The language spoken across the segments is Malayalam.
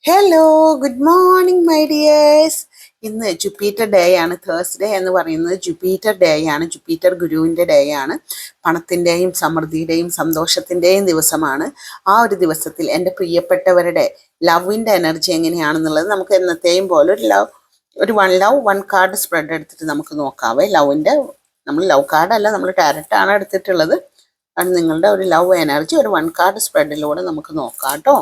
Hello, good morning my dears. ഇന്ന് ജുപ്പിറ്റർ ഡേ ആണ്. തേഴ്സ്ഡേ എന്ന് പറയുന്നത് ജുപ്പിറ്റർ ഡേ ആണ്. ജുപ്പിറ്റർ ഗുരുവിൻ്റെ ഡേ ആണ്. പണത്തിൻ്റെയും സമൃദ്ധിയുടെയും സന്തോഷത്തിൻ്റെയും ദിവസമാണ്. ആ ഒരു ദിവസത്തിൽ എൻ്റെ പ്രിയപ്പെട്ടവരുടെ ലവിൻ്റെ എനർജി എങ്ങനെയാണെന്നുള്ളത് നമുക്ക് എന്നത്തെയും പോലെ ഒരു വൺ കാർഡ് സ്പ്രെഡ് എടുത്തിട്ട് നമുക്ക് നോക്കാവേ. നമ്മൾ ലവ് കാർഡല്ല, നമ്മൾ ടാരറ്റാണ് എടുത്തിട്ടുള്ളത്. അത് നിങ്ങളുടെ ഒരു ലവ് എനർജി ഒരു വൺ കാർഡ് സ്പ്രെഡിലൂടെ നമുക്ക് നോക്കാം കേട്ടോ.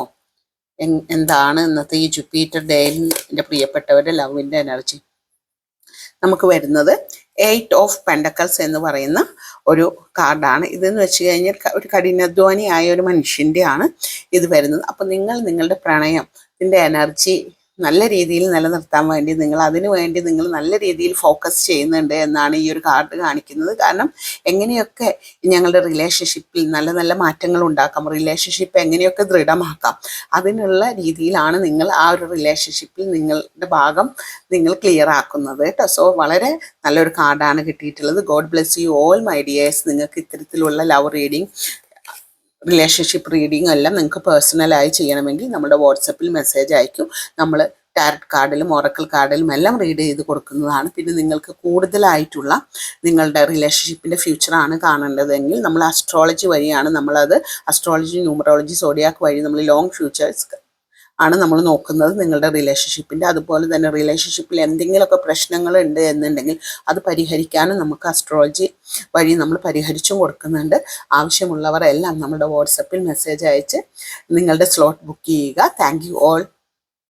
എന്താണ് ഇന്നത്തെ ഈ ജുപ്പിറ്റർ ഡേയിൽ എൻ്റെ പ്രിയപ്പെട്ടവരുടെ ലവിൻ്റെ എനർജി. നമുക്ക് വരുന്നത് 8 ഓഫ് പെൻഡക്കൽസ് എന്ന് പറയുന്ന ഒരു കാർഡാണ്. ഇതെന്ന് വെച്ച് കഴിഞ്ഞാൽ ഒരു കഠിനാധ്വാനിയായ ഒരു മനുഷ്യൻ്റെ ആണ് ഇത് വരുന്നത്. അപ്പം നിങ്ങളുടെ പ്രണയത്തിൻ്റെ എനർജി നല്ല രീതിയിൽ നിലനിർത്താൻ വേണ്ടി നിങ്ങൾ നല്ല രീതിയിൽ ഫോക്കസ് ചെയ്യുന്നുണ്ട് എന്നാണ് ഈ ഒരു കാർഡ് കാണിക്കുന്നത്. കാരണം എങ്ങനെയൊക്കെ ഞങ്ങളുടെ റിലേഷൻഷിപ്പിൽ നല്ല നല്ല മാറ്റങ്ങൾ ഉണ്ടാക്കാം, റിലേഷൻഷിപ്പ് എങ്ങനെയൊക്കെ ദൃഢമാക്കാം, അതിനുള്ള രീതിയിലാണ് നിങ്ങൾ ആ ഒരു റിലേഷൻഷിപ്പിൽ നിങ്ങളുടെ ഭാഗം ക്ലിയർ ആക്കുന്നത് കേട്ടോ. സോ വളരെ നല്ലൊരു കാർഡാണ് കിട്ടിയിട്ടുള്ളത്. God bless you all my dears. നിങ്ങൾക്ക് ഇത്തരത്തിലുള്ള ലവ് റീഡിങ്, റിലേഷൻഷിപ്പ് റീഡിംഗ് എല്ലാം നിങ്ങൾക്ക് പേഴ്സണലായി ചെയ്യണമെങ്കിൽ നമ്മുടെ വാട്സപ്പിൽ മെസ്സേജ് അയക്കും. നമ്മൾ ടാരറ്റ് കാർഡിലും ഒറക്കിൾ കാർഡിലും എല്ലാം റീഡ് ചെയ്ത് കൊടുക്കുന്നതാണ്. പിന്നെ നിങ്ങൾക്ക് കൂടുതലായിട്ടുള്ള നിങ്ങളുടെ റിലേഷൻഷിപ്പിൻ്റെ ഫ്യൂച്ചറാണ് കാണേണ്ടതെങ്കിൽ നമ്മൾ അസ്ട്രോളജി വഴിയാണ് അസ്ട്രോളജി, ന്യൂമറോളജി, സോഡിയാക്ക് വഴി നമ്മൾ ലോങ് ഫ്യൂച്ചേഴ്സ് ആണ് നമ്മൾ നോക്കുന്നത് നിങ്ങളുടെ റിലേഷൻഷിപ്പിൻ്റെ. അതുപോലെ തന്നെ റിലേഷൻഷിപ്പിൽ എന്തെങ്കിലുമൊക്കെ പ്രശ്നങ്ങൾ ഉണ്ട് എന്നുണ്ടെങ്കിൽ അത് പരിഹരിക്കാനും നമുക്ക് അസ്ട്രോളജി വഴി നമ്മൾ പരിഹരിച്ചും കൊടുക്കുന്നുണ്ട്. ആവശ്യമുള്ളവർ എല്ലാം നമ്മുടെ വാട്സപ്പിൽ മെസ്സേജ് അയച്ച് നിങ്ങളുടെ സ്ലോട്ട് ബുക്ക് ചെയ്യുക. Thank you all.